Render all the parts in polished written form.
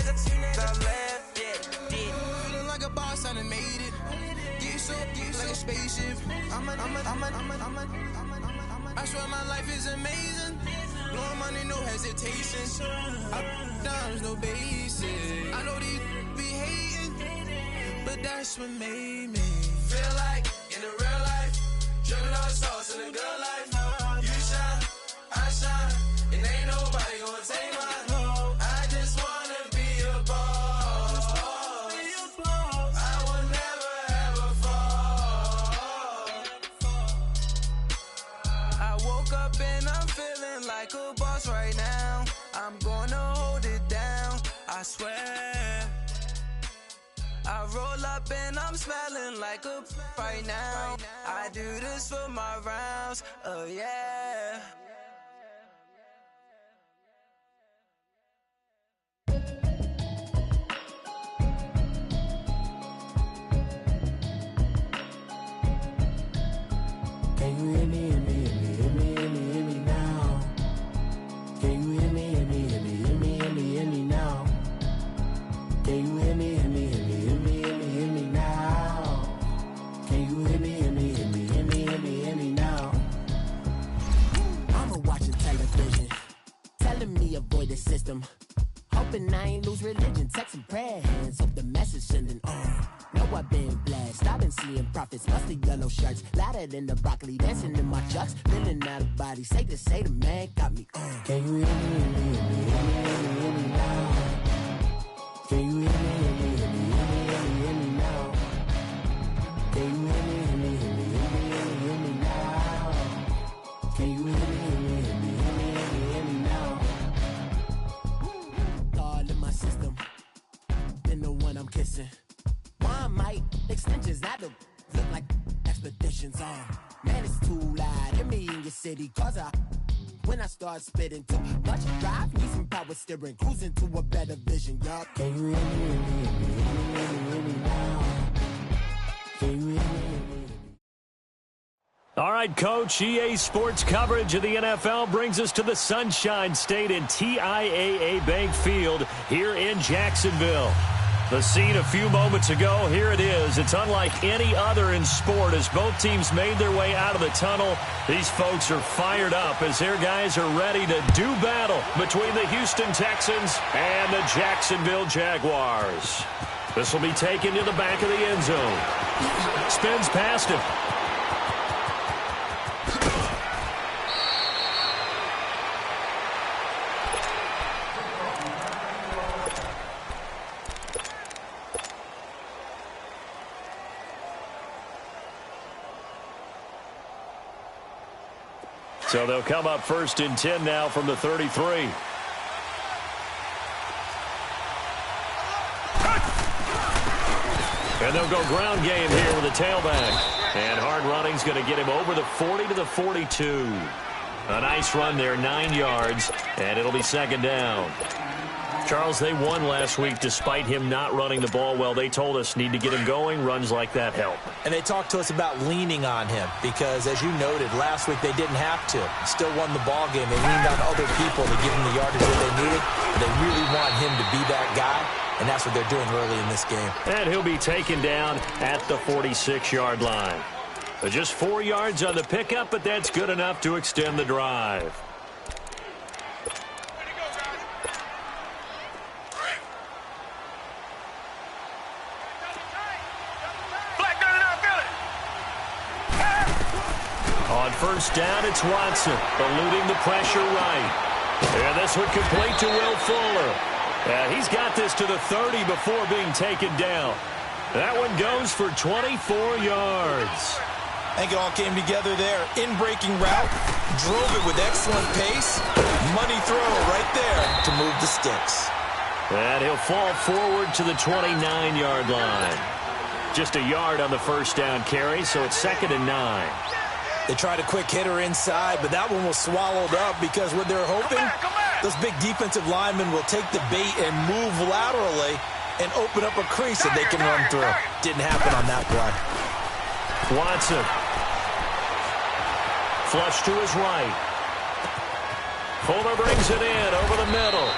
Top left, yeah, did. Feeling like a boss, I done made it. Get so like a spaceship. I swear my life is amazing. Blowing money, no hesitation. Dimes, no basic. I know these be hating, but that's what made me feel like in the real life. Dripping all the sauce in the good life. You shine, I shine, and ain't nobody gonna take mine. I just wanna be a boss. I will never ever fall. I woke up and I'm feeling like a boss right now. I'm gonna hold it down, I swear. I roll up and I'm smelling like a right now. I do this for my rounds, oh yeah. Can you hear me, hear me, hear me, hear me, hear me, hear me now? Can you hear me, hear me, hear me, hear me, hear me, hear me now? Can you hear me, hear me, hear me, hear me, hear me, hear me now? Can you hear me, hear me, hear me, hear me, hear me, hear me now? I'ma watching television, telling me avoid the system. Hoping I ain't lose religion, texting prayer hands, hope the message sending on. Know I've been blessed, I've been seeing prophets, mustard yellow shirts, louder than the broccoli, dancing in my chucks, feeling out of body, say to say the man got me on. Can you hear me, hear me, hear me, hear me, hear me, hear me now? Can you hear me, hear me, hear me, hear me, hear me, hear me now? Can you hear me, hear me, hear me, hear me, hear me, hear me now? Can you hear me, hear me, hear me, hear me, hear me, hear me now? All in my system, been the one I'm kissing. One might extensions out of look like expeditions on. Man, it's too loud. Hear me in your city, cause when I start spitting too much drive, need some power steering, cruising to a better vision, y'all. Can you hear me, hear me, hear me, hear me, hear me, hear me now? Can you hear me, hear me, hear me? All right, Coach, EA Sports coverage of the NFL brings us to the Sunshine State in TIAA Bank Field here in Jacksonville. The scene a few moments ago, here it is. It's unlike any other in sport as both teams made their way out of the tunnel. These folks are fired up as their guys are ready to do battle between the Houston Texans and the Jacksonville Jaguars. This will be taken to the back of the end zone. Spins past him. So they'll come up 1st and 10 now from the 33. And they'll go ground game here with a tailback. And hard running's going to get him over the 40 to the 42. A nice run there, 9 yards, and it'll be 2nd down. Charles, they won last week despite him not running the ball well. They told us need to get him going. Runs like that help. And they talked to us about leaning on him because, as you noted, last week they didn't have to. Still won the ball game. They leaned on other people to give him the yardage that they needed. They really want him to be that guy, and that's what they're doing early in this game. And he'll be taken down at the 46-yard line. Just 4 yards on the pickup, but that's good enough to extend the drive. On 1st down, it's Watson, eluding the pressure right. And this one complete to Will Fuller. He's got this to the 30 before being taken down. That one goes for 24 yards. I think it all came together there. In-breaking route, drove it with excellent pace. Money throw right there to move the sticks. And he'll fall forward to the 29-yard line. Just a yard on the 1st down carry, so it's 2nd and 9. They tried a quick hitter inside, but that one was swallowed up because what they're hoping, those big defensive linemen will take the bait and move laterally and open up a crease that they can run through. Didn't happen on that play. Watson. Flush to his right. Fuller brings it in over the middle.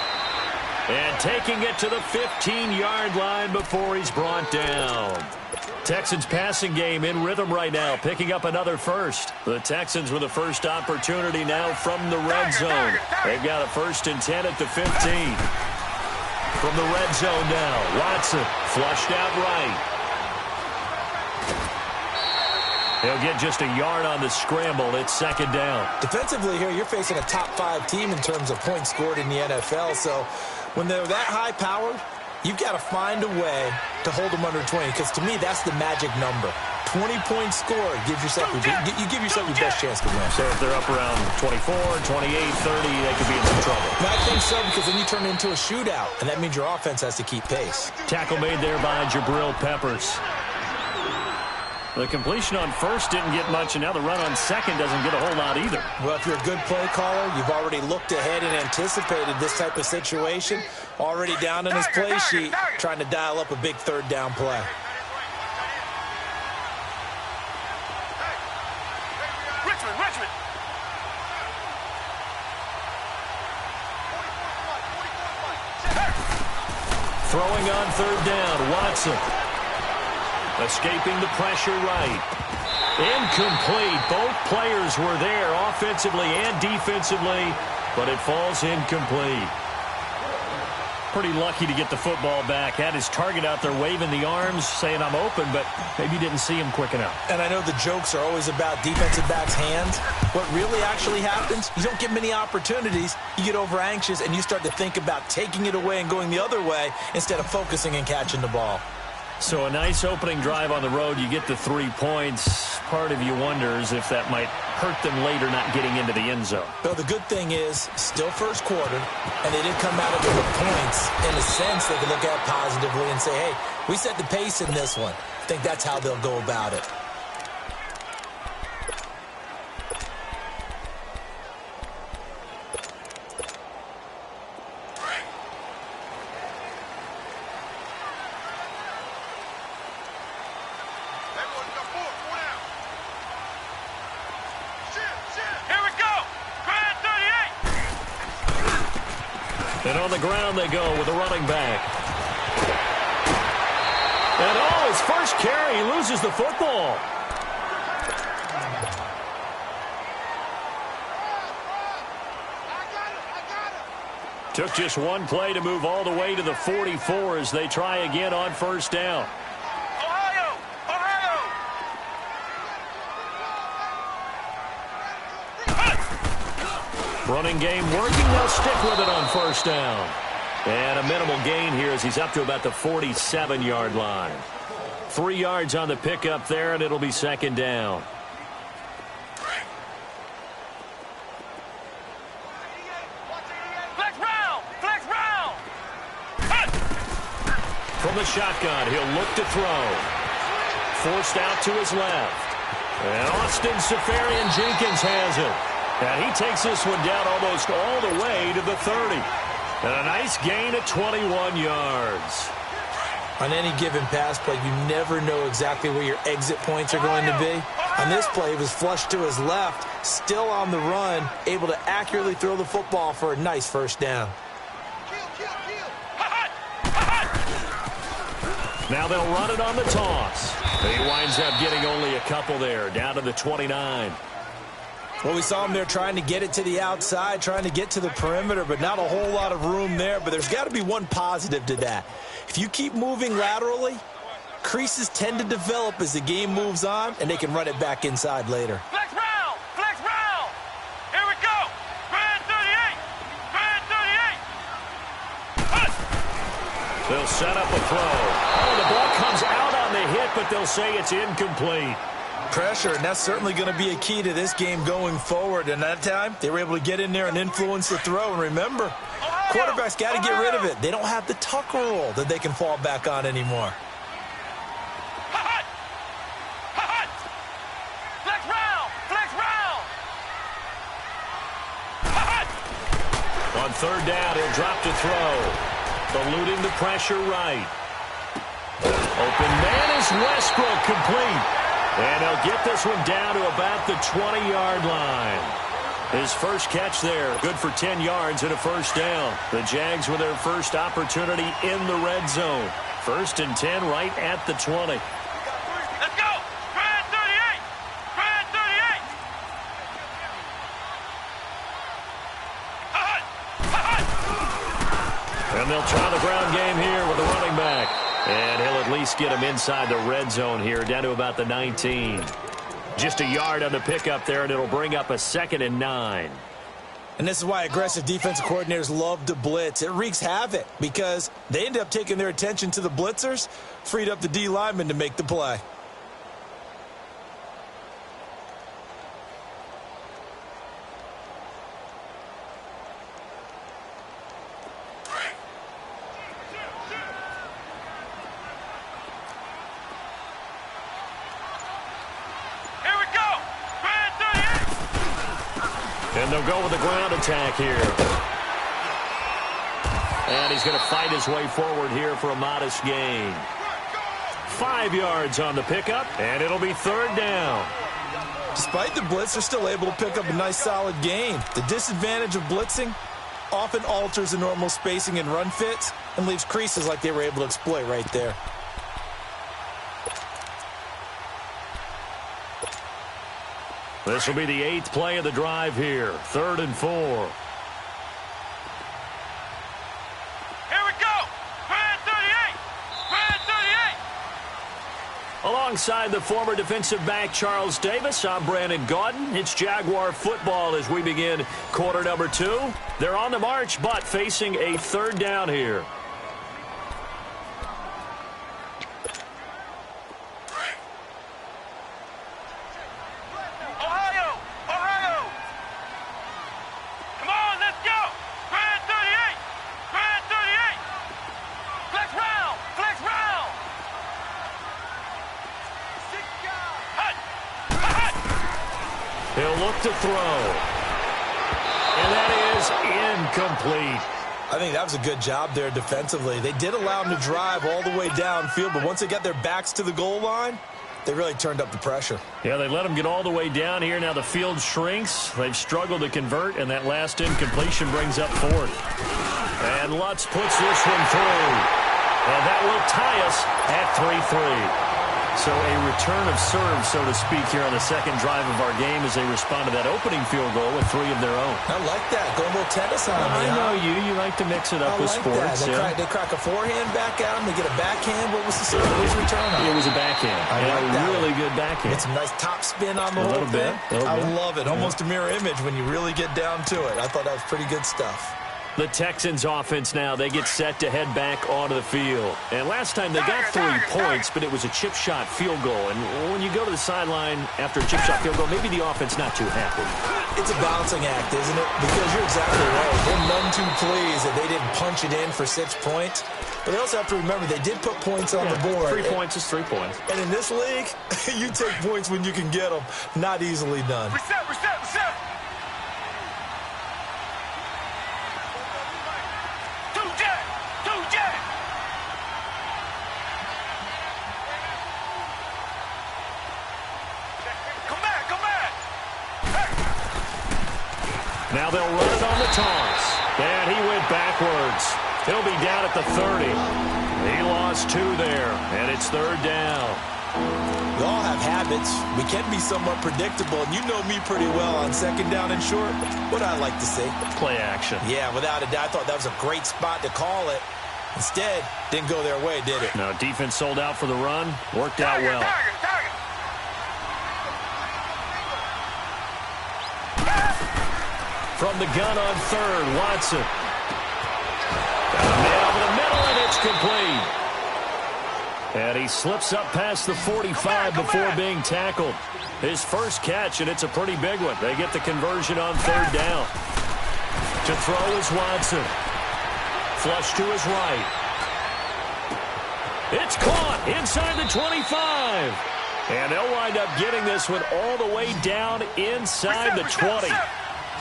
And taking it to the 15-yard line before he's brought down. Texans passing game in rhythm right now, picking up another first. The Texans with the first opportunity now from the red zone. They've got a 1st and 10 at the 15. From the red zone now, Watson flushed out right. He'll get just a yard on the scramble. It's 2nd down. Defensively here, you're facing a top 5 team in terms of points scored in the NFL. So when they're that high-powered, you've got to find a way to hold them under 20, because to me, that's the magic number. 20 points scored gives yourself you give yourself your best chance to win. So if they're up around 24, 28, 30, they could be in some trouble. And I think so, because then you turn it into a shootout, and that means your offense has to keep pace. Tackle made there by Jabril Peppers. The completion on 1st didn't get much, and now the run on 2nd doesn't get a whole lot either. Well, if you're a good play caller, you've already looked ahead and anticipated this type of situation. Already down in his play sheet, trying to dial up a big 3rd down play. Richmond. Throwing on 3rd down, Watson. Escaping the pressure right. Incomplete. Both players were there offensively and defensively, but it falls incomplete. Pretty lucky to get the football back. Had his target out there waving the arms, saying I'm open, but maybe didn't see him quick enough. And I know the jokes are always about defensive backs' hands. What really actually happens, you don't get many opportunities. You get over anxious, and you start to think about taking it away and going the other way instead of focusing and catching the ball. So a nice opening drive on the road. You get the 3 points. Part of you wonders if that might hurt them later not getting into the end zone. So the good thing is, still first quarter, and they did come out of it with points. In a sense, they can look at it positively and say, hey, we set the pace in this one. I think that's how they'll go about it. And on the ground they go with a running back. And his first carry, he loses the football. Took just one play to move all the way to the 44 as they try again on 1st down. Ohio! Running game working. They'll stick with it on 1st down. And a minimal gain here as he's up to about the 47-yard line. 3 yards on the pickup there, and it'll be 2nd down. Flex round! From the shotgun, he'll look to throw. Forced out to his left. And Austin Seferian-Jenkins has it. And he takes this one down almost all the way to the 30. And a nice gain of 21 yards. On any given pass play, you never know exactly where your exit points are going to be. On this play, he was flushed to his left, still on the run, able to accurately throw the football for a nice 1st down. Now they'll run it on the toss. He winds up getting only a couple there, down to the 29. Well, we saw him there trying to get it to the outside, trying to get to the perimeter, but not a whole lot of room there. But there's got to be one positive to that. If you keep moving laterally, creases tend to develop as the game moves on, and they can run it back inside later. Flex round! Here we go! Grand 38! They'll set up a throw. Oh, the ball comes out on the hit, but they'll say it's incomplete. Pressure, and that's certainly going to be a key to this game going forward. And that time, they were able to get in there and influence the throw. And remember, quarterbacks got to get rid of it. They don't have the tucker roll that they can fall back on anymore. Flex round! On 3rd down, he'll drop to throw. Eluding the pressure right. Open man is Westbrook, complete. And he'll get this one down to about the 20-yard line. His first catch there, good for 10 yards and a first down. The Jags with their first opportunity in the red zone. 1st and 10 right at the 20. Let's go! Grand 38! Grand 38! And they'll try the ground game here with the running back. And he'll at least get him inside the red zone here, down to about the 19. Just a yard on the pickup there, and it'll bring up a 2nd and 9. And this is why aggressive defensive coordinators love to blitz. It wreaks havoc because they end up taking their attention to the blitzers, freed up the D lineman to make the play. And they'll go with the ground attack here. And he's going to fight his way forward here for a modest gain. 5 yards on the pickup, and it'll be 3rd down. Despite the blitz, they're still able to pick up a nice solid gain. The disadvantage of blitzing often alters the normal spacing and run fits and leaves creases like they were able to exploit right there. This will be the 8th play of the drive here. 3rd and 4. Here we go! Grand 38! Grand 38! Alongside the former defensive back Charles Davis, I'm Brandon Gaudin. It's Jaguar football as we begin quarter number 2. They're on the march, but facing a 3rd down here. He'll look to throw. And that is incomplete. I think that was a good job there defensively. They did allow him to drive all the way downfield, but once they got their backs to the goal line, they really turned up the pressure. Yeah, they let him get all the way down here. Now the field shrinks. They've struggled to convert, and that last incompletion brings up 4th. And Lutz puts this one through. And that will tie us at 3-3. So a return of serve, so to speak, here on the 2nd drive of our game as they respond to that opening field goal with 3 of their own. I like that. Going a little tennis on me. I know you. You like to mix it up with sports. They crack a forehand back out, and they get a backhand. What was the serve? What was the return on? It was a backhand. A really good backhand. Get some nice top spin on the whole thing. I love it. Almost a mirror image when you really get down to it. I thought that was pretty good stuff. The Texans offense now, they get set to head back onto the field. And last time they got 3 points, but it was a chip shot field goal. And when you go to the sideline after a chip shot field goal, maybe the offense not too happy. It's a balancing act, isn't it? Because you're exactly right. They're none too pleased that they didn't punch it in for 6 points. But they also have to remember they did put points on the board. 3 points is 3 points. And in this league, you take points when you can get them. Not easily done. Reset. Now they'll run it on the toss. And he went backwards. He'll be down at the 30. He lost 2 there, and it's 3rd down. We all have habits. We can be somewhat predictable, and you know me pretty well on 2nd down and short. What I like to see. Play action. Yeah, without a doubt. I thought that was a great spot to call it. Instead, didn't go their way, did it? No, defense sold out for the run. Worked out well. Target. From the gun on 3rd, Watson. Got a man over the middle, and it's complete. And he slips up past the 45 before being tackled. His first catch, and it's a pretty big one. They get the conversion on 3rd down. To throw is Watson. Flush to his right. It's caught inside the 25. And they'll wind up getting this one all the way down inside the 20.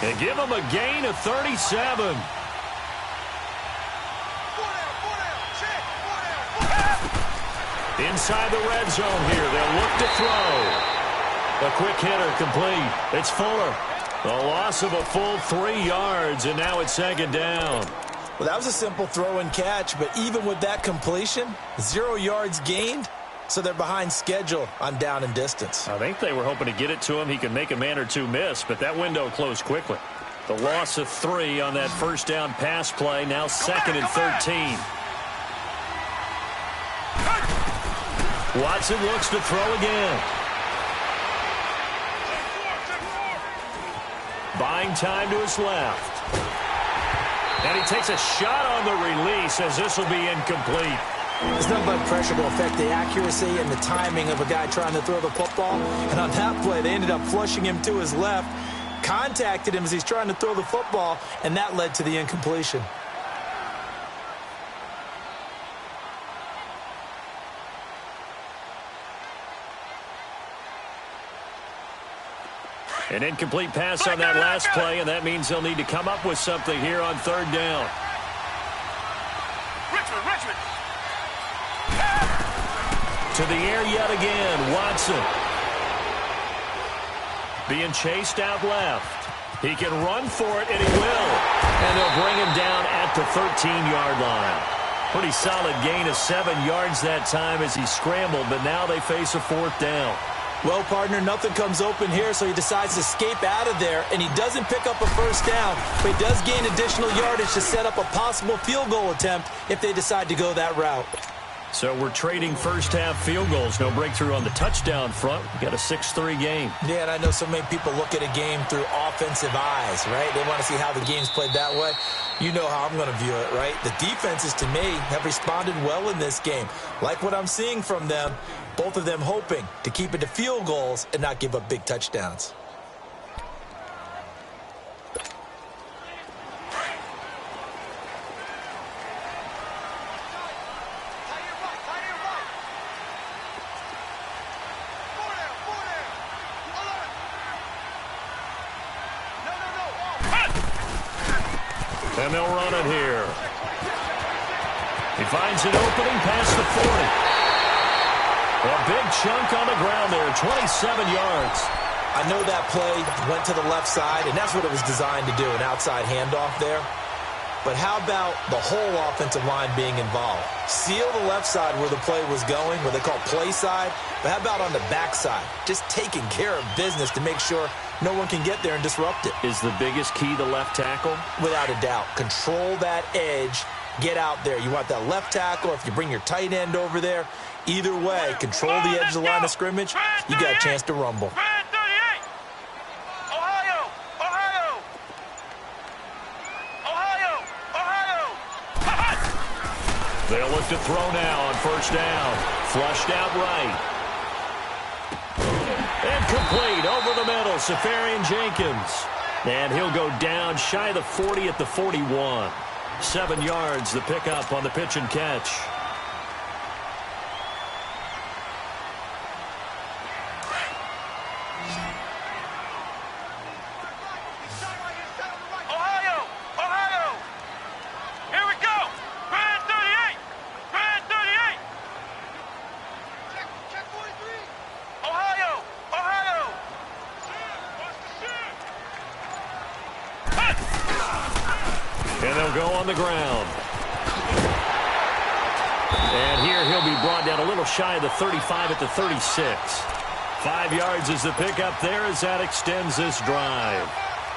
And give them a gain of 37. Inside the red zone here. They'll look to throw. A quick hitter complete. It's Fuller. A loss of a full 3 yards, and now it's second down. Well, that was a simple throw and catch, but even with that completion, 0 yards gained, so they're behind schedule on down and distance. I think they were hoping to get it to him. He could make a man or two miss, but that window closed quickly. The loss of 3 on that first down pass play, now second and 13. Watson looks to throw again. Buying time to his left. And he takes a shot on the release as this will be incomplete. There's nothing but pressure to affect the accuracy and the timing of a guy trying to throw the football. And on that play, they ended up flushing him to his left, contacted him as he's trying to throw the football, and that led to the incompletion. An incomplete pass on that last play, and that means they'll need to come up with something here on third down. Richmond. To the air yet again, Watson. Being chased out left. He can run for it, and he will. And they'll bring him down at the 13-yard line. Pretty solid gain of 7 yards that time as he scrambled, but now they face a fourth down. Well, partner, nothing comes open here, so he decides to escape out of there, and he doesn't pick up a first down, but he does gain additional yardage to set up a possible field goal attempt if they decide to go that route. So we're trading first-half field goals. No breakthrough on the touchdown front. We got a 6-3 game. Yeah, and I know so many people look at a game through offensive eyes, right? They want to see how the game's played that way. You know how I'm going to view it, right? The defenses, to me, have responded well in this game. Like what I'm seeing from them, both of them hoping to keep it to field goals and not give up big touchdowns. And they'll run it here. He finds an opening past the 40. A big chunk on the ground there, 27 yards. I know that play went to the left side, and that's what it was designed to do, an outside handoff there. But how about the whole offensive line being involved? Seal the left side where the play was going, what they call play side. But how about on the back side? Just taking care of business to make sure no one can get there and disrupt it. Is the biggest key the left tackle? Without a doubt. Control that edge. Get out there. You want that left tackle, if you bring your tight end over there. Either way, control the edge of the line of scrimmage. You got a chance to rumble. They'll look to throw now on first down. Flushed out right. And complete over the middle, Safarian Jenkins. And he'll go down shy of the 40 at the 41. 7 yards, the pickup on the pitch and catch. And they'll go on the ground. And here he'll be brought down a little shy of the 35 at the 36. 5 yards is the pickup there as that extends this drive.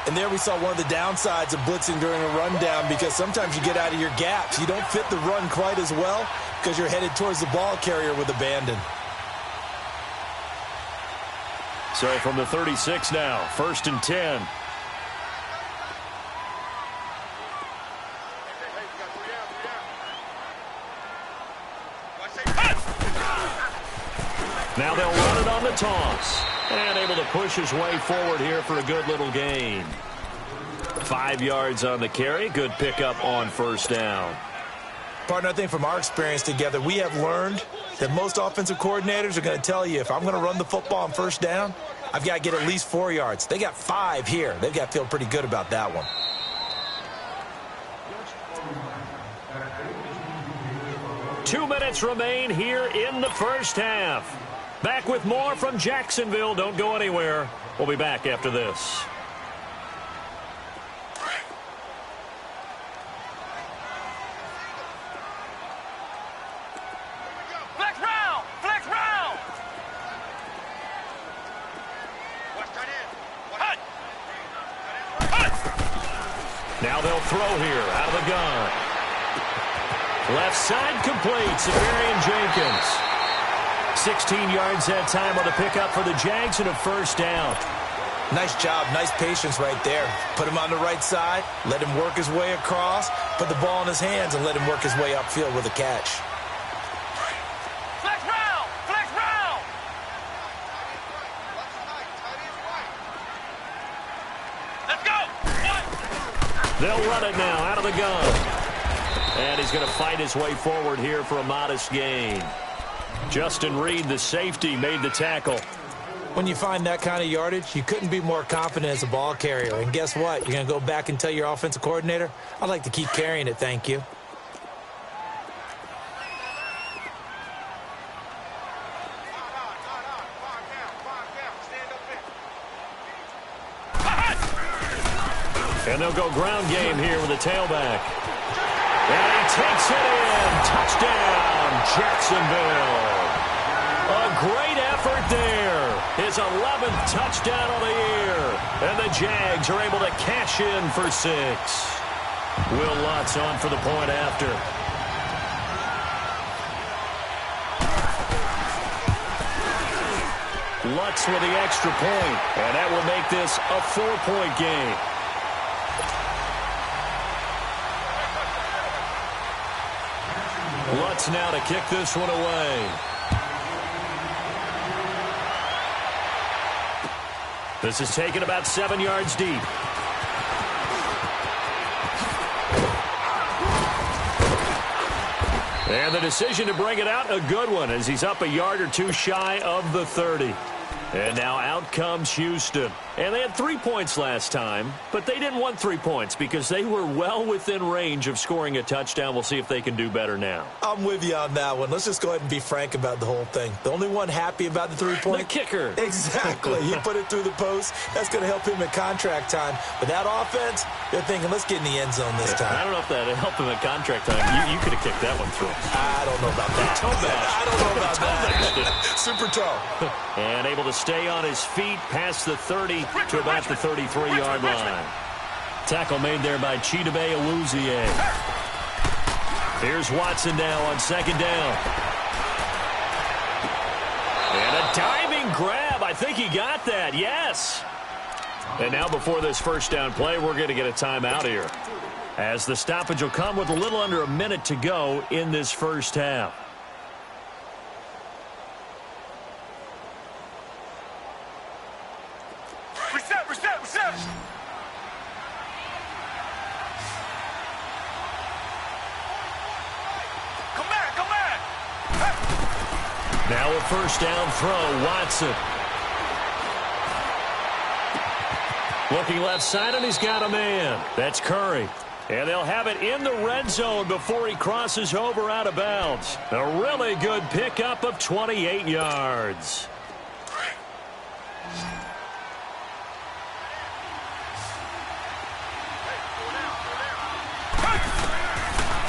And there we saw one of the downsides of blitzing during a rundown, because sometimes you get out of your gaps. You don't fit the run quite as well because you're headed towards the ball carrier with abandon. So from the 36 now, 1st and 10. Now they'll run it on the toss. And able to push his way forward here for a good little gain. 5 yards on the carry. Good pickup on first down. Partner, I think from our experience together, we have learned that most offensive coordinators are going to tell you, if I'm going to run the football on first down, I've got to get at least 4 yards. They got 5 here. They've got to feel pretty good about that one. Two minutes remain here in the first half. Back with more from Jacksonville. Don't go anywhere. We'll be back after this. They'll throw here out of the gun. Left side complete. Severian Jenkins. 16 yards that time on the pickup for the Jags and a first down. Nice job, nice patience right there. Put him on the right side, let him work his way across, put the ball in his hands, and let him work his way upfield with a catch. Flex round! Flex round! Let's go! One! They'll run it now out of the gun. And he's going to fight his way forward here for a modest gain. Justin Reed, the safety, made the tackle. When you find that kind of yardage, you couldn't be more confident as a ball carrier. And guess what? You're going to go back and tell your offensive coordinator, I'd like to keep carrying it, thank you. And they'll go ground game here with a tailback. And he takes it in. Touchdown, Jacksonville. A great effort there. His 11th touchdown of the year. And the Jags are able to cash in for 6. Will Lutz on for the point after. Lutz with the extra point. And that will make this a 4-point game. Lutz now to kick this one away. This is taken about 7 yards deep. And the decision to bring it out, a good one, as he's up a yard or two shy of the 30. And now out comes Houston. And they had 3 points last time, but they didn't want 3 points because they were well within range of scoring a touchdown. We'll see if they can do better now. I'm with you on that one. Let's just go ahead and be frank about the whole thing. The only one happy about the 3-point? The kicker. Exactly. He put it through the post. That's going to help him at contract time. But that offense, they're thinking, let's get in the end zone this time. I don't know if that helped him at contract time. You could have kicked that one through. I don't know about that. Toe bash. I don't know about that. Super toe. And able to stay on his feet past the 30 to about the 33-yard line. Tackle made there by Chidobe Awuzie. Here's Watson now on second down. And a diving grab. I think he got that. Yes. And now before this first down play, we're going to get a timeout here, as the stoppage will come with a little under a minute to go in this first half. Reset! Come back! Hey. Now a first down throw, Watson. Looking left side, and he's got a man. That's Curry. And they'll have it in the red zone before he crosses over out of bounds. A really good pickup of 28 yards.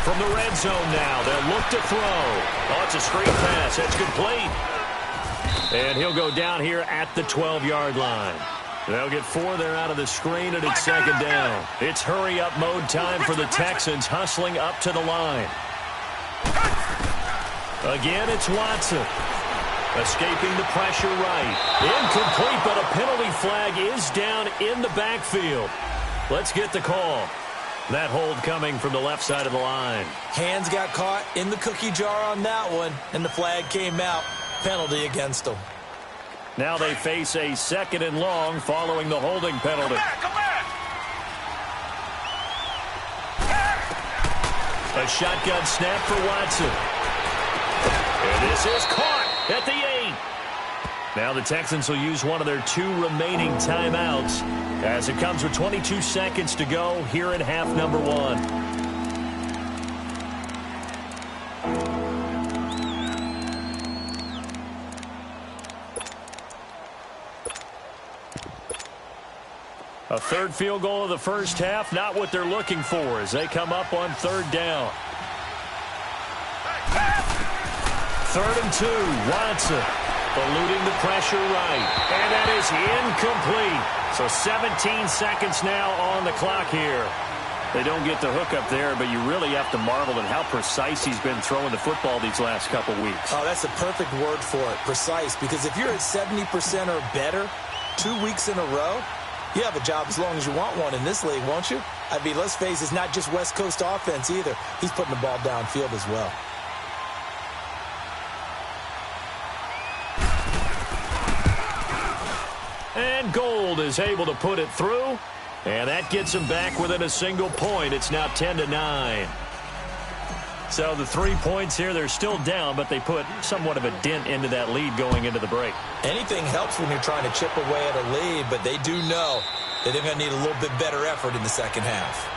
From the red zone now, they'll look to throw. Oh, it's a screen pass. That's complete. And he'll go down here at the 12-yard line. They'll get 4 there out of the screen, and it's second down. It's hurry-up mode time for the Texans, hustling up to the line. Again, it's Watson. Escaping the pressure right. Incomplete, but a penalty flag is down in the backfield. Let's get the call. That hold coming from the left side of the line. Hands got caught in the cookie jar on that one, and the flag came out. Penalty against them. Now they face a second and long following the holding penalty. Come back! A shotgun snap for Watson. And this is caught at the 8. Now the Texans will use one of their 2 remaining timeouts, as it comes with 22 seconds to go here in half number 1. A third field goal of the first half, not what they're looking for as they come up on third down. 3rd and 2, Watson. Eluding the pressure right. And that is incomplete. So 17 seconds now on the clock here. They don't get the hook up there, but you really have to marvel at how precise he's been throwing the football these last couple weeks. Oh, that's the perfect word for it, precise, because if you're at 70% or better 2 weeks in a row, you have a job as long as you want one in this league, won't you? I mean, let's face it, it's not just West Coast offense either. He's putting the ball downfield as well. And Gold is able to put it through, and that gets him back within a single point. It's now 10-9. So the 3 points here, they're still down, but they put somewhat of a dent into that lead going into the break. Anything helps when you're trying to chip away at a lead, but they do know that they're going to need a little bit better effort in the second half.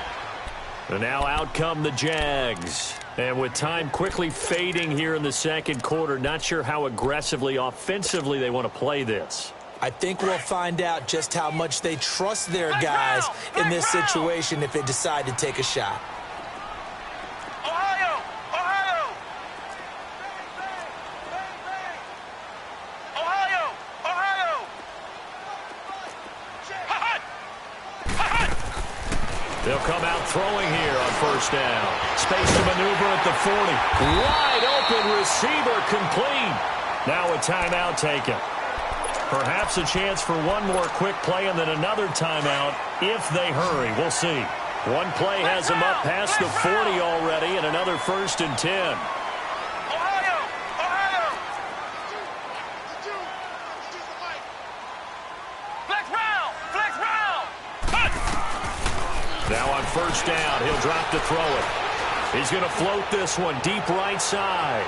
And now out come the Jags. And with time quickly fading here in the second quarter, not sure how aggressively, offensively they want to play this. I think we'll find out just how much they trust their guys in this situation if they decide to take a shot. Ohio! Ohio! Ohio! Ohio! They'll come out throwing here on first down. Space to maneuver at the 40. Wide open receiver complete. Now a timeout taken. Perhaps a chance for one more quick play and then another timeout if they hurry. We'll see. One play has them up past the 40 already and another 1st and 10. Ohio! Ohio! Flex round! Flex round! Cut! Now on first down, he'll drop to throw it. He's going to float this one deep right side.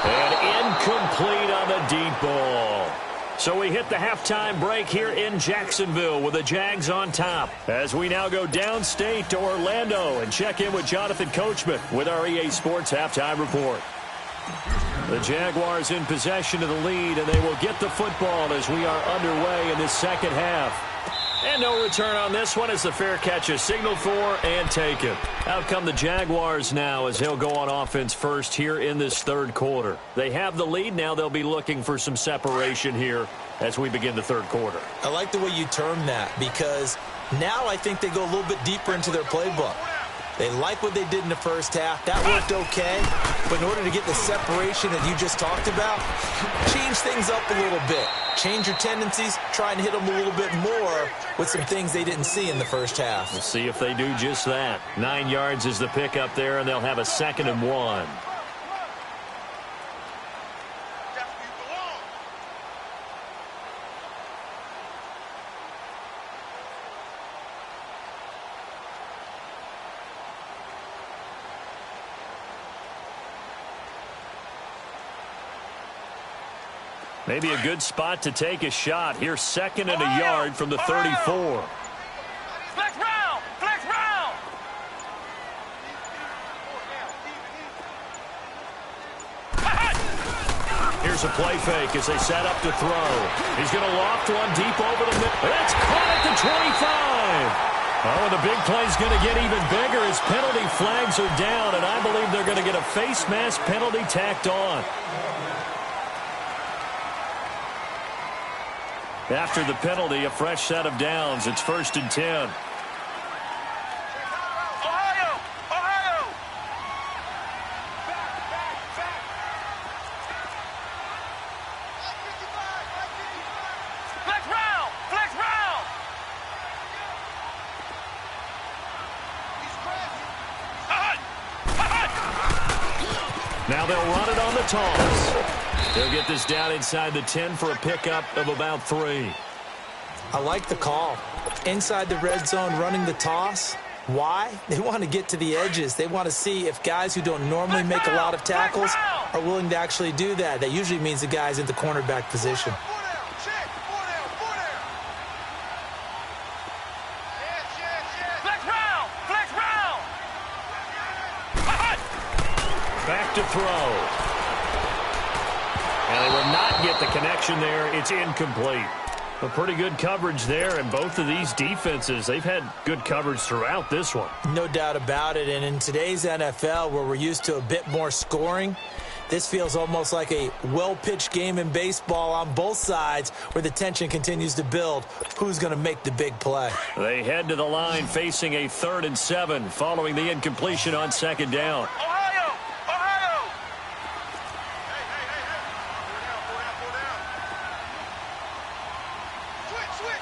And incomplete on the deep ball. So we hit the halftime break here in Jacksonville with the Jags on top. As we now go downstate to Orlando and check in with Jonathan Coachman with our EA Sports Halftime Report. The Jaguars in possession of the lead, and they will get the football as we are underway in this second half. And no return on this one as the fair catch is signaled for and taken. Out come the Jaguars now as they'll go on offense first here in this third quarter. They have the lead. Now they'll be looking for some separation here as we begin the third quarter. I like the way you term that because now I think they go a little bit deeper into their playbook. They like what they did in the first half. That worked okay. But in order to get the separation that you just talked about, change things up a little bit. Change your tendencies. Try and hit them a little bit more with some things they didn't see in the first half. We'll see if they do just that. 9 yards is the pickup there, and they'll have a 2nd and 1. Maybe a good spot to take a shot. Here's 2nd and a yard from the 34. Flex round! Flex round! Here's a play fake as they set up to throw. He's going to loft one deep over the middle. That's caught at the 25. Oh, and the big play's going to get even bigger as penalty flags are down, and I believe they're going to get a face mask penalty tacked on. After the penalty, a fresh set of downs. It's 1st and 10. Ohio! Ohio! Flex round! Flex round! Now they'll run it on the toss. They'll get this down inside the 10 for a pickup of about 3. I like the call. Inside the red zone running the toss. Why? They want to get to the edges. They want to see if guys who don't normally make a lot of tackles are willing to actually do that. That usually means the guy's in the cornerback position. Flex round! Flex round! Back to throw. And they will not get the connection there. It's incomplete. A pretty good coverage there, and both of these defenses, they've had good coverage throughout this one. No doubt about it, and in today's NFL, where we're used to a bit more scoring, This feels almost like a well-pitched game in baseball on both sides where the tension continues to build. Who's going to make the big play? They head to the line facing a 3rd and 7 following the incompletion on 2nd down. Ohio! Ohio! Switch!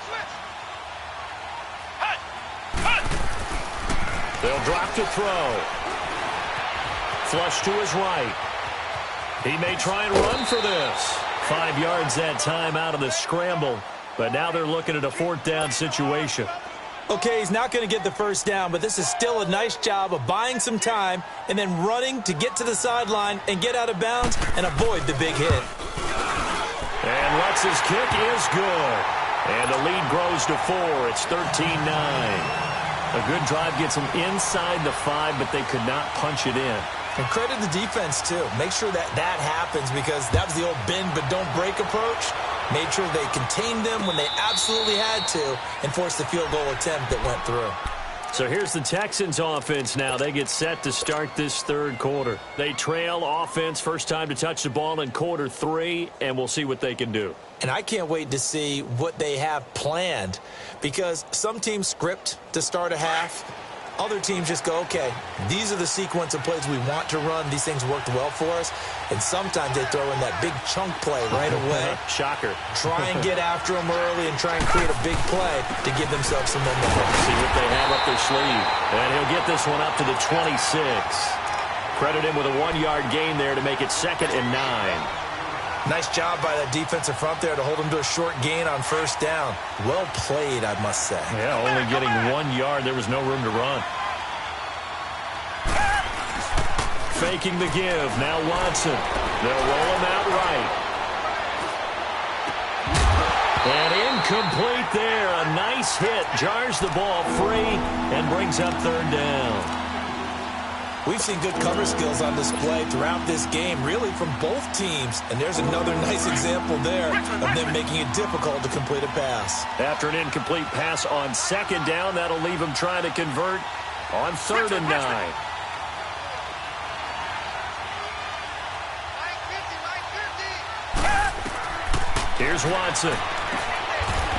Hut! They'll drop to throw. Flush to his right. He may try and run for this. 5 yards that time out of the scramble. But now they're looking at a 4th down situation. Okay, he's not going to get the first down, but this is still a nice job of buying some time and then running to get to the sideline and get out of bounds and avoid the big hit. And Lutz's kick is good. And the lead grows to 4. It's 13-9. A good drive gets them inside the 5, but they could not punch it in. And credit the defense, too. Make sure that happens because that was the old bend but don't break approach. Made sure they contained them when they absolutely had to and forced the field goal attempt that went through. So here's the Texans offense now. They get set to start this 3rd quarter. They trail offense, first time to touch the ball in quarter 3, and we'll see what they can do. And I can't wait to see what they have planned because some teams script to start a half. Other teams just go, okay, these are the sequence of plays we want to run. These things worked well for us. And sometimes they throw in that big chunk play right away. Shocker. Try and get after them early and try and create a big play to give themselves some momentum. See what they have up their sleeve. And he'll get this one up to the 26. Credit him with a 1-yard gain there to make it 2nd and 9. Nice job by that defensive front there to hold them to a short gain on first down. Well played, I must say. Yeah, only getting 1 yard. There was no room to run. Faking the give. Now Watson. They'll roll him out right. And incomplete there. A nice hit. Jars the ball free and brings up 3rd down. We've seen good cover skills on display throughout this game, really from both teams. And there's another nice example there of them making it difficult to complete a pass. After an incomplete pass on 2nd down, that'll leave them trying to convert on 3rd and 9. Here's Watson.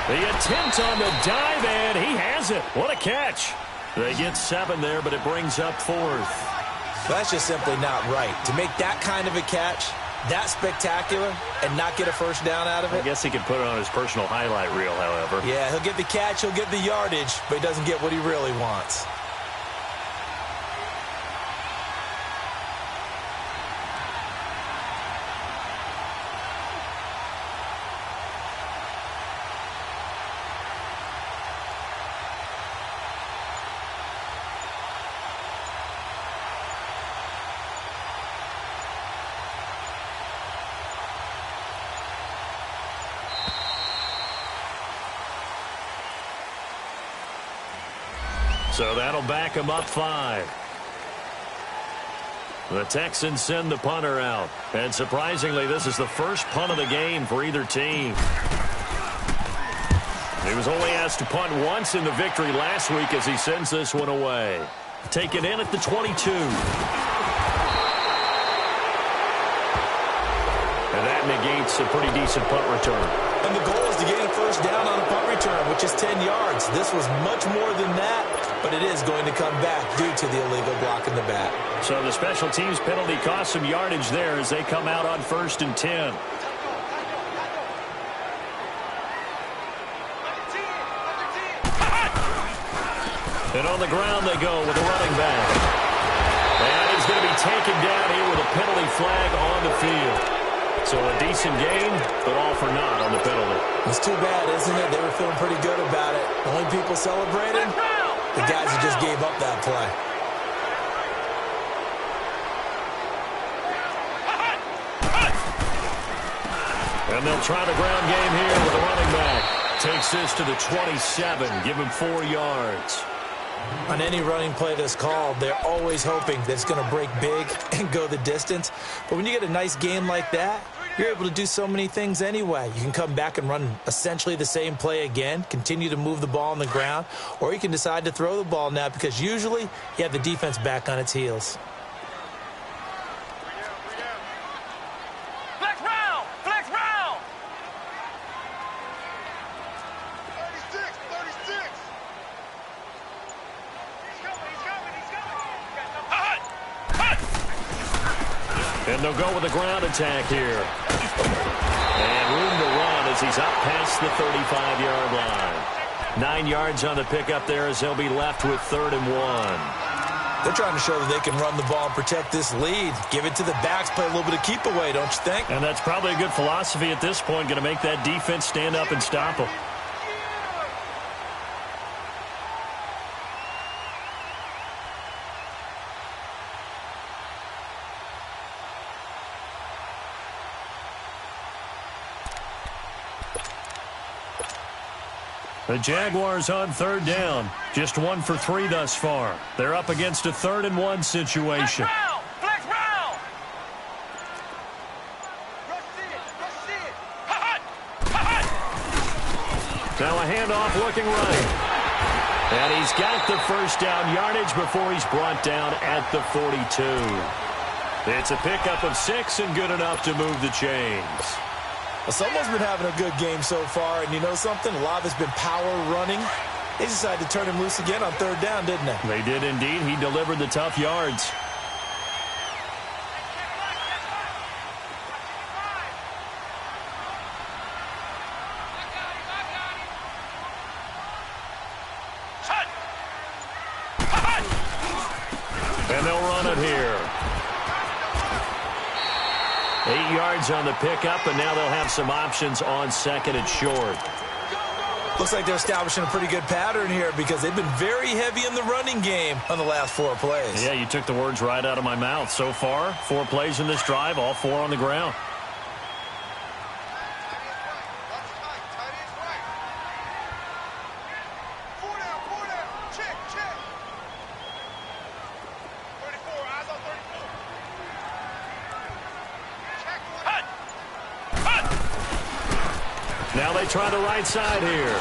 The attempt on the dive, and he has it. What a catch. They get 7 there, but it brings up 4th. That's just simply not right. To make that kind of a catch, that spectacular, and not get a first down out of it. I guess he could put it on his personal highlight reel, however. Yeah, he'll get the catch, he'll get the yardage, but he doesn't get what he really wants. So that'll back him up 5. The Texans send the punter out. And surprisingly, this is the first punt of the game for either team. He was only asked to punt once in the victory last week as he sends this one away. Taken in at the 22. And that negates a pretty decent punt return. And the goal is to gain a first down on a punt return, which is 10 yards. This was much more than that, but it is going to come back due to the illegal block in the back. So the special teams penalty cost some yardage there as they come out on 1st and 10. And on the ground they go with a running back. And he's going to be taken down here with a penalty flag on the field. So a decent game, but all for naught on the penalty. It's too bad, isn't it? They were feeling pretty good about it. The only people celebrating, the guys who just gave up that play. And they'll try the ground game here with a running back. Takes this to the 27, give him 4 yards. On any running play that's called, they're always hoping that it's going to break big and go the distance. But when you get a nice game like that, you're able to do so many things anyway. You can come back and run essentially the same play again, continue to move the ball on the ground, or you can decide to throw the ball now because usually you have the defense back on its heels. And they'll go with a ground attack here. And room to run as he's up past the 35-yard line. 9 yards on the pickup there as he'll be left with 3rd and 1. They're trying to show that they can run the ball and protect this lead. Give it to the backs, play a little bit of keep away, don't you think? And that's probably a good philosophy at this point, going to make that defense stand up and stop them. The Jaguars on 3rd down. Just 1 for 3 thus far. They're up against a 3rd and 1 situation. Flex round! Now a handoff looking right. And he's got the first down yardage before he's brought down at the 42. It's a pickup of 6 and good enough to move the chains. Well, someone's been having a good game so far, and you know something? A lot of it's been power running. They decided to turn him loose again on 3rd down, didn't they? They did indeed. He delivered the tough yards. And they'll run it here. 8 yards on the pickup, and now they'll have some options on 2nd and short. Looks like they're establishing a pretty good pattern here because they've been very heavy in the running game on the last 4 plays. Yeah, you took the words right out of my mouth. So far, 4 plays in this drive, all 4 on the ground. Now they try the right side here.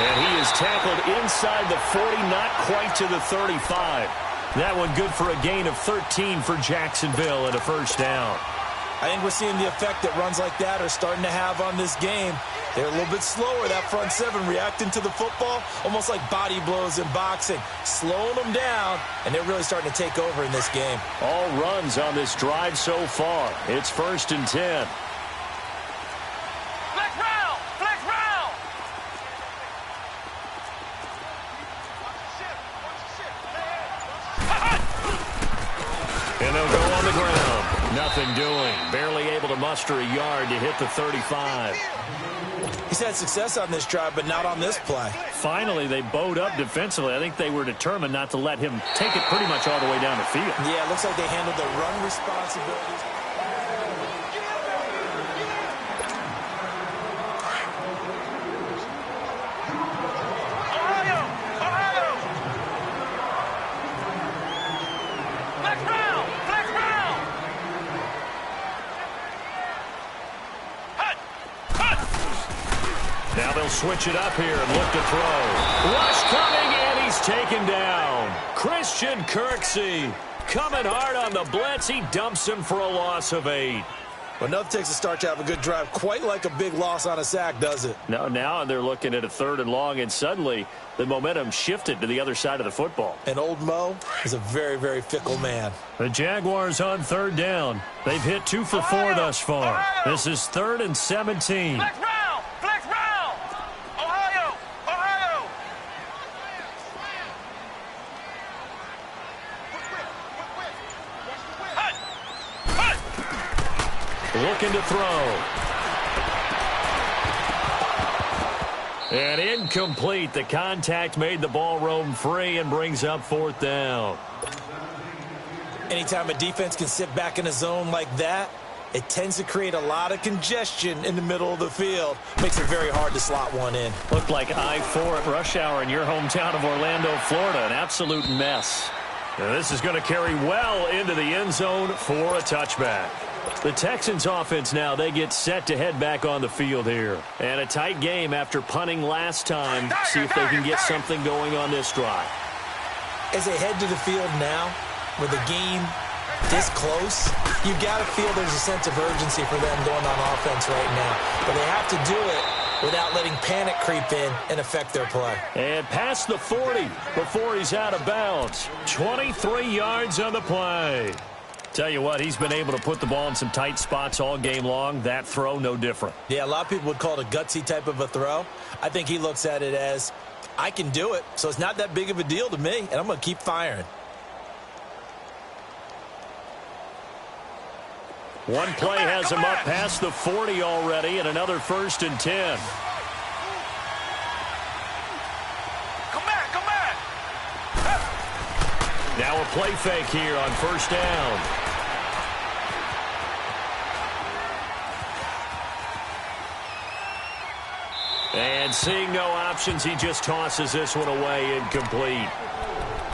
And he is tackled inside the 40, not quite to the 35. That one good for a gain of 13 for Jacksonville and a first down. I think we're seeing the effect that runs like that are starting to have on this game. They're a little bit slower, that front 7, reacting to the football, almost like body blows in boxing, slowing them down, and they're really starting to take over in this game. All runs on this drive so far. It's 1st and 10. And they'll go on the ground. Nothing doing. Barely able to muster a yard to hit the 35. He's had success on this drive, but not on this play. Finally, they bowed up defensively. I think they were determined not to let him take it pretty much all the way down the field. Yeah, it looks like they handled the run responsibilities. Now they'll switch it up here and look to throw. Rush coming, and he's taken down. Christian Kirksey coming hard on the blitz. He dumps him for a loss of 8. Well, enough takes a start to have a good drive. Quite like a big loss on a sack, does it? No, now they're looking at a 3rd and long, and suddenly the momentum shifted to the other side of the football. And old Mo is a very, very fickle man. The Jaguars on 3rd down. They've hit 2 for 4 thus far. This is 3rd and 17. Flex round! Ohio! Looking to throw. And incomplete. The contact made the ball roam free and brings up 4th down. Anytime a defense can sit back in a zone like that, it tends to create a lot of congestion in the middle of the field. Makes it very hard to slot one in. Looked like I-4 at rush hour in your hometown of Orlando, Florida. An absolute mess. Now this is going to carry well into the end zone for a touchback. The Texans offense now, they get set to head back on the field here. And a tight game after punting last time. See if they can get something going on this drive. As they head to the field now, with the game this close, you've got to feel there's a sense of urgency for them going on offense right now. But they have to do it without letting panic creep in and affect their play. And past the 40 before he's out of bounds. 23 yards on the play. Tell you what, he's been able to put the ball in some tight spots all game long. That throw, no different. Yeah, a lot of people would call it a gutsy type of a throw. I think he looks at it as, I can do it, so it's not that big of a deal to me, and I'm going to keep firing. One play has him up past the 40 already, and another 1st and 10. Come back. Now a play fake here on 1st down. And seeing no options, he just tosses this one away, incomplete.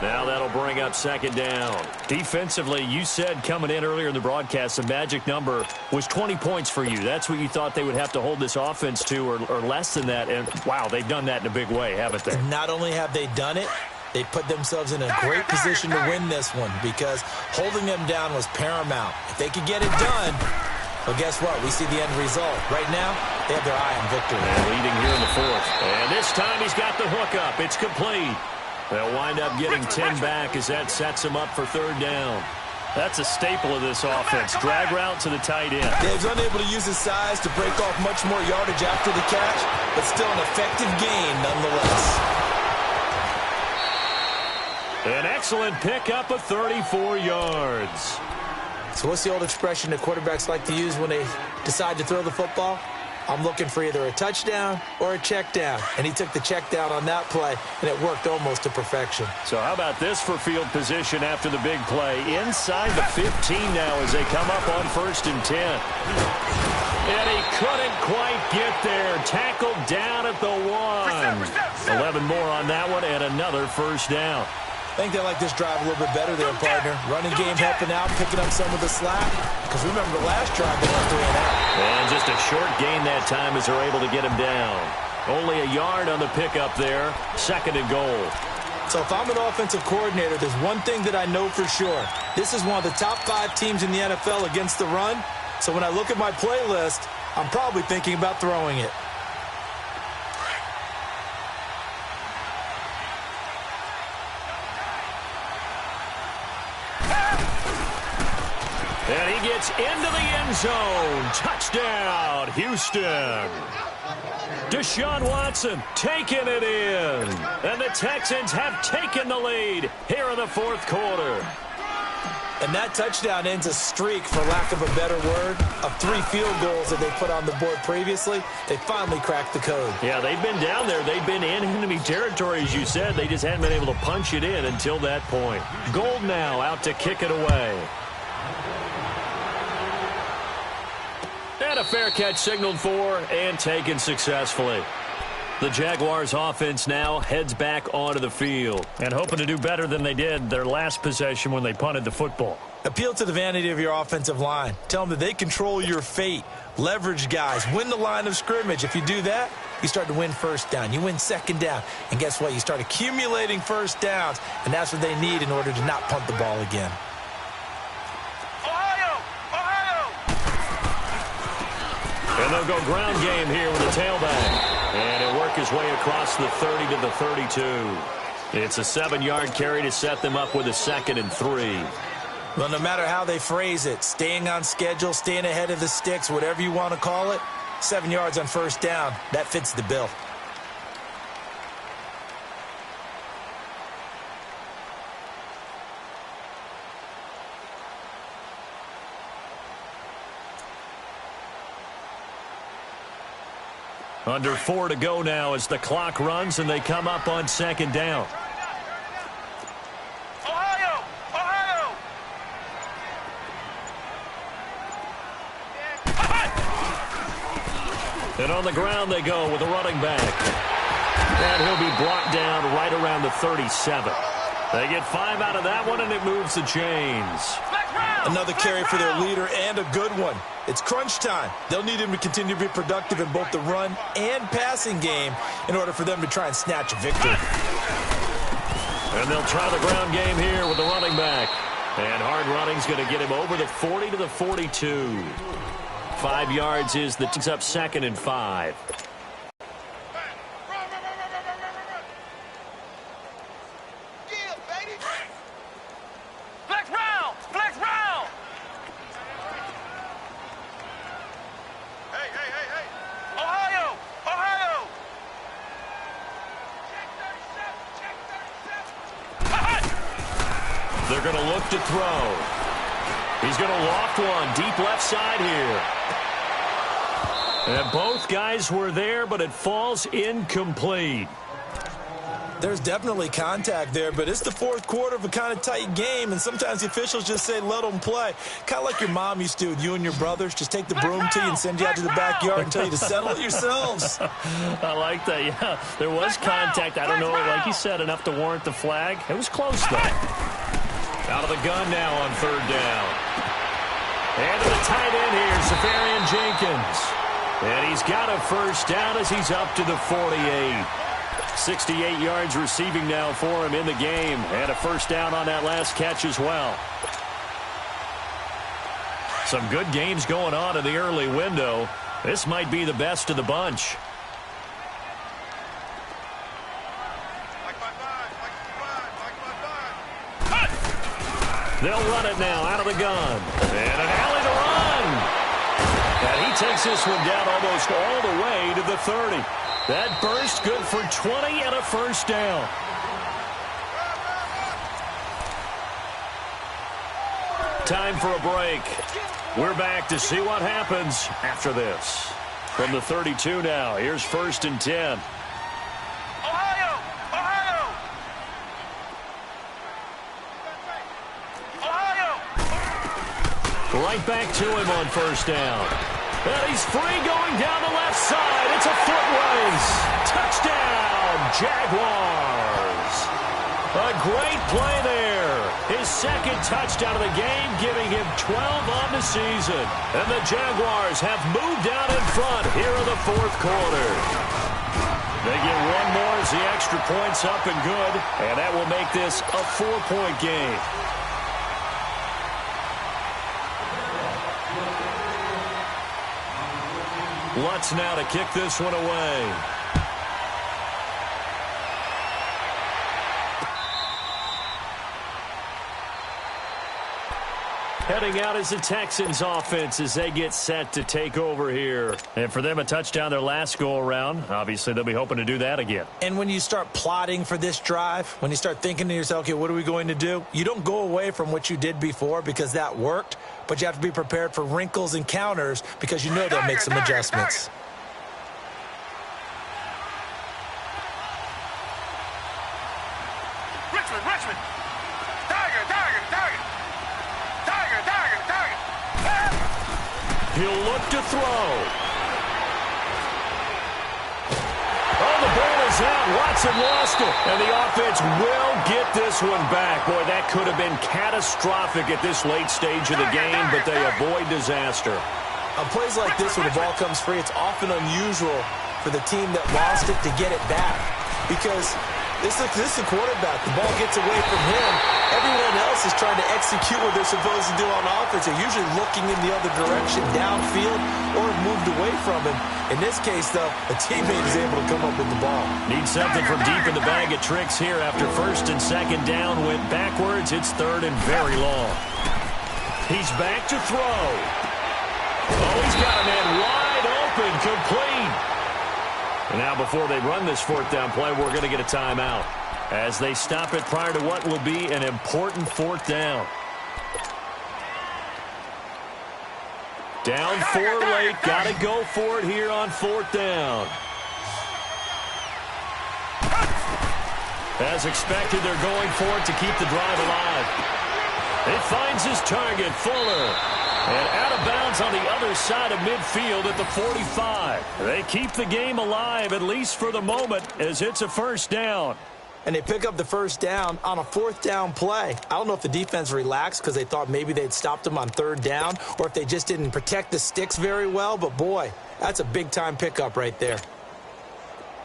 Now that'll bring up 2nd down. Defensively, you said coming in earlier in the broadcast, the magic number was 20 points for you. That's what you thought they would have to hold this offense to, or less than that. And, wow, they've done that in a big way, haven't they? Not only have they done it, they put themselves in a great position to win this one because holding them down was paramount. If they could get it done, well, guess what? We see the end result. Right now, they have their eye on victory. And leading here in the 4th. And this time he's got the hook up. It's complete. They'll wind up getting 10 back as that sets him up for 3rd down. That's a staple of this offense. Drag route to the tight end. Dave's unable to use his size to break off much more yardage after the catch, but still an effective gain nonetheless. An excellent pickup of 34 yards. So what's the old expression that quarterbacks like to use when they decide to throw the football? I'm looking for either a touchdown or a check down. And he took the check down on that play, and it worked almost to perfection. So how about this for field position after the big play? Inside the 15 now as they come up on 1st and 10. And he couldn't quite get there. Tackled down at the 1. 11 more on that one and another 1st down. I think they like this drive a little bit better there, partner. Running game helping out, picking up some of the slack. Because remember, the last drive they went 3 and out. And just a short gain that time as they're able to get him down. Only a yard on the pickup there. 2nd and goal. So if I'm an offensive coordinator, there's one thing that I know for sure. This is one of the top 5 teams in the NFL against the run. So when I look at my playlist, I'm probably thinking about throwing it. And he gets into the end zone. Touchdown, Houston. Deshaun Watson taking it in. And the Texans have taken the lead here in the 4th quarter. And that touchdown ends a streak, for lack of a better word, of 3 field goals that they put on the board previously. They finally cracked the code. Yeah, they've been down there. They've been in enemy territory, as you said. They just hadn't been able to punch it in until that point. Gold now out to kick it away. And a fair catch signaled for and taken successfully. The Jaguars offense now heads back onto the field and hoping to do better than they did their last possession when they punted the football. Appeal to the vanity of your offensive line. Tell them that they control your fate. Leverage guys. Win the line of scrimmage. If you do that, you start to win 1st down. You win 2nd down. And guess what? You start accumulating 1st downs. And that's what they need in order to not punt the ball again. And they'll go ground game here with a tailback. And he'll work his way across the 30 to the 32. It's a 7-yard carry to set them up with a 2nd and 3. Well, no matter how they phrase it, staying on schedule, staying ahead of the sticks, whatever you want to call it, 7 yards on 1st down, that fits the bill. Under 4 to go now as the clock runs and they come up on 2nd down. Ohio! And on the ground they go with a running back. And he'll be brought down right around the 37. They get 5 out of that one, and it moves the chains. Another carry for their leader, and a good one. It's crunch time. They'll need him to continue to be productive in both the run and passing game in order for them to try and snatch a victory. And they'll try the ground game here with the running back. And hard running's going to get him over the 40 to the 42. 5 yards is the team's up 2nd and 5. They're going to look to throw. He's going to loft one deep left side here. And both guys were there, but it falls incomplete. There's definitely contact there, but it's the fourth quarter of a kind of tight game, and sometimes the officials just say let them play. Kind of like your mom used to with you and your brothers. Just take the broom to you and send you out to the backyard and tell you to settle it yourselves. I like that, yeah. There was contact. I don't know, like you said, enough to warrant the flag. It was close, though. Out of the gun now on third down. And to the tight end here, Safarian Jenkins. And he's got a first down as he's up to the 48. 68 yards receiving now for him in the game. And a first down on that last catch as well. Some good games going on in the early window. This might be the best of the bunch. They'll run it now out of the gun. And an alley to run. And he takes this one down almost all the way to the 30. That burst good for 20 and a first down. Time for a break. We're back to see what happens after this. From the 32 now, here's 1st and 10. Right back to him on first down. And he's free going down the left side. It's a foot race. Touchdown, Jaguars. A great play there. His second touchdown of the game, giving him 12 on the season. And the Jaguars have moved out in front here in the fourth quarter. They get one more as the extra point's up and good. And that will make this a 4-point game. Lutz now to kick this one away. Heading out is the Texans offense as they get set to take over here. And for them, a touchdown their last go-around. Obviously, they'll be hoping to do that again. And when you start plotting for this drive, when you start thinking to yourself, okay, what are we going to do? You don't go away from what you did before because that worked, but you have to be prepared for wrinkles and counters because you know they'll make some adjustments. Richmond. He'll look to throw. Oh, the ball is out. Watson lost it. And the offense will get this one back. Boy, that could have been catastrophic at this late stage of the game, but they avoid disaster. On plays like this, when the ball comes free, it's often unusual for the team that lost it to get it back. Because this is a quarterback. The ball gets away from him. Everyone else is trying to execute what they're supposed to do on offense. They're usually looking in the other direction, downfield, or moved away from him. In this case, though, a teammate is able to come up with the ball. Need something from deep in the bag of tricks here after 1st and 2nd down. Went backwards. It's 3rd and very long. He's back to throw. Oh, he's got a man wide open, complete. And now before they run this 4th down play, we're going to get a timeout as they stop it prior to what will be an important 4th down. Down 4 late, got to go for it here on 4th down. As expected, they're going for it to keep the drive alive. It finds his target, Fuller. And out of bounds on the other side of midfield at the 45. They keep the game alive, at least for the moment, as it's a 1st down. And they pick up the 1st down on a 4th down play. I don't know if the defense relaxed because they thought maybe they'd stopped them on 3rd down or if they just didn't protect the sticks very well. But, boy, that's a big-time pickup right there.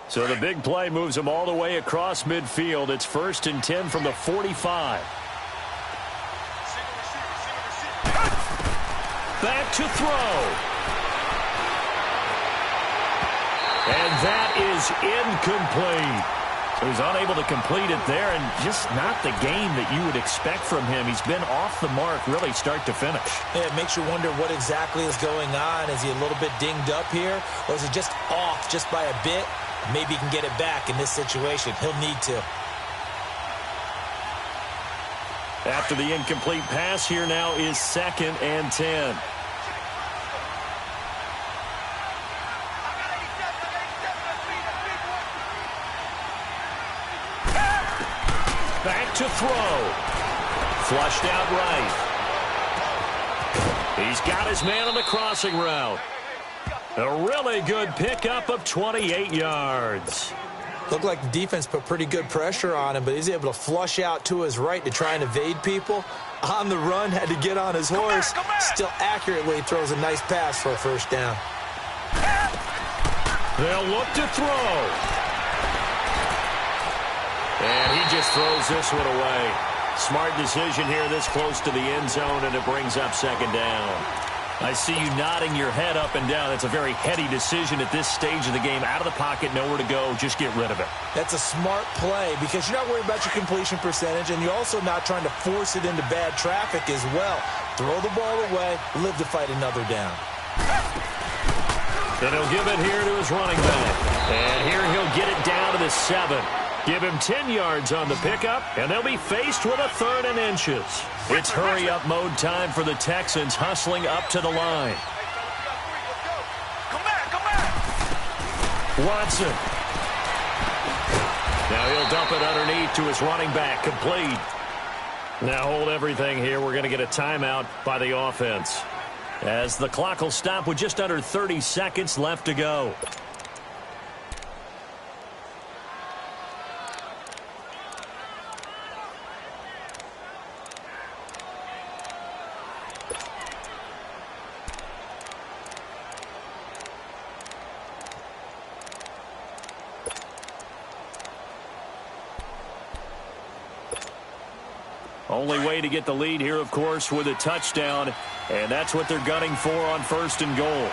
So the big play moves them all the way across midfield. It's 1st and 10 from the 45. Back to throw. And that is incomplete. So he's unable to complete it there, and just not the game that you would expect from him. He's been off the mark really start to finish. Yeah, it makes you wonder what exactly is going on. Is he a little bit dinged up here, or is it just off just by a bit? Maybe he can get it back in this situation. He'll need to. After the incomplete pass, here now is 2nd and 10. Back to throw. Flushed out right. He's got his man on the crossing route. A really good pickup of 28 yards. Looked like the defense put pretty good pressure on him, but he's able to flush out to his right to try and evade people. On the run, had to get on his horse. Still accurately throws a nice pass for a first down. They'll look to throw. And he just throws this one away. Smart decision here this close to the end zone, and it brings up 2nd down. I see you nodding your head up and down. That's a very heady decision at this stage of the game. Out of the pocket, nowhere to go. Just get rid of it. That's a smart play because you're not worried about your completion percentage, and you're also not trying to force it into bad traffic as well. Throw the ball away, live to fight another down. And he'll give it here to his running back. And here he'll get it down to the 7. Give him 10 yards on the pickup, and they'll be faced with a 3rd and inches. It's hurry-up mode time for the Texans, hustling up to the line. Come back. Watson. Now he'll dump it underneath to his running back, complete. Now hold everything here. We're going to get a timeout by the offense, as the clock will stop with just under 30 seconds left to go. Only way to get the lead here, of course, with a touchdown, and that's what they're gunning for on 1st and goal.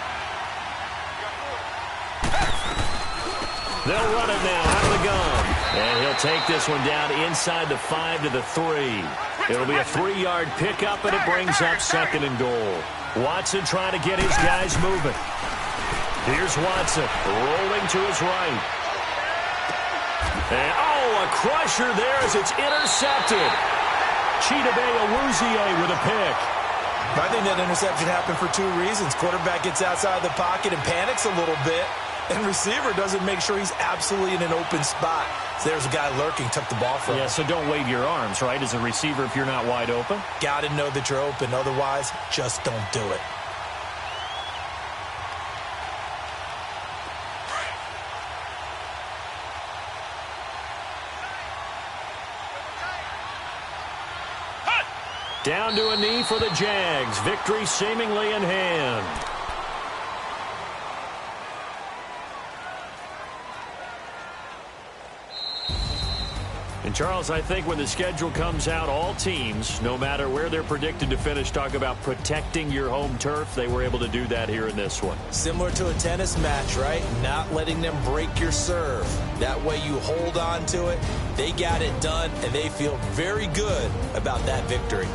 They'll run it now out of the gun, and he'll take this one down inside the 5 to the 3. It'll be a 3-yard pickup, and it brings up 2nd and goal. Watson trying to get his guys moving. Here's Watson rolling to his right. And, a crusher there as it's intercepted. Chidobe with a pick. I think that interception happened for 2 reasons. Quarterback gets outside the pocket and panics a little bit, and receiver doesn't make sure he's absolutely in an open spot. So there's a guy lurking, took the ball from him. Yeah, so don't wave your arms, right, as a receiver if you're not wide open. Got to know that you're open. Otherwise, just don't do it. Down to a knee for the Jags. Victory seemingly in hand. And, Charles, I think when the schedule comes out, all teams, no matter where they're predicted to finish, talk about protecting your home turf. They were able to do that here in this one. Similar to a tennis match, right? Not letting them break your serve. That way you hold on to it. They got it done, and they feel very good about that victory.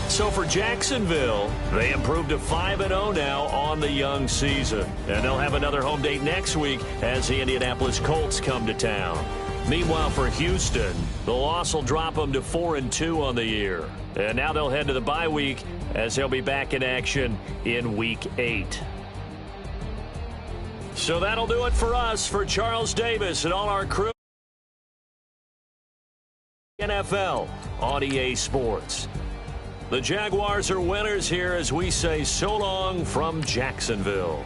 So for Jacksonville, they improved to 5-0 now on the young season. And they'll have another home date next week as the Indianapolis Colts come to town. Meanwhile, for Houston, the loss will drop them to 4-2 on the year. And now they'll head to the bye week as they'll be back in action in Week 8. So that'll do it for us. For Charles Davis and all our crew, NFL on EA Sports. The Jaguars are winners here as we say so long from Jacksonville.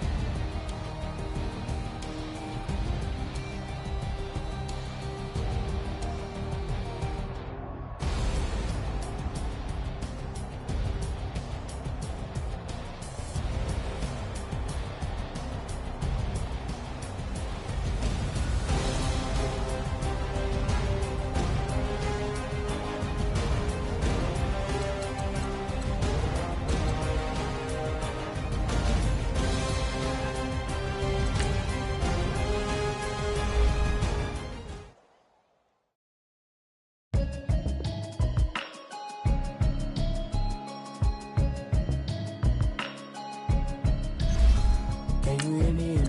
Can you hear me?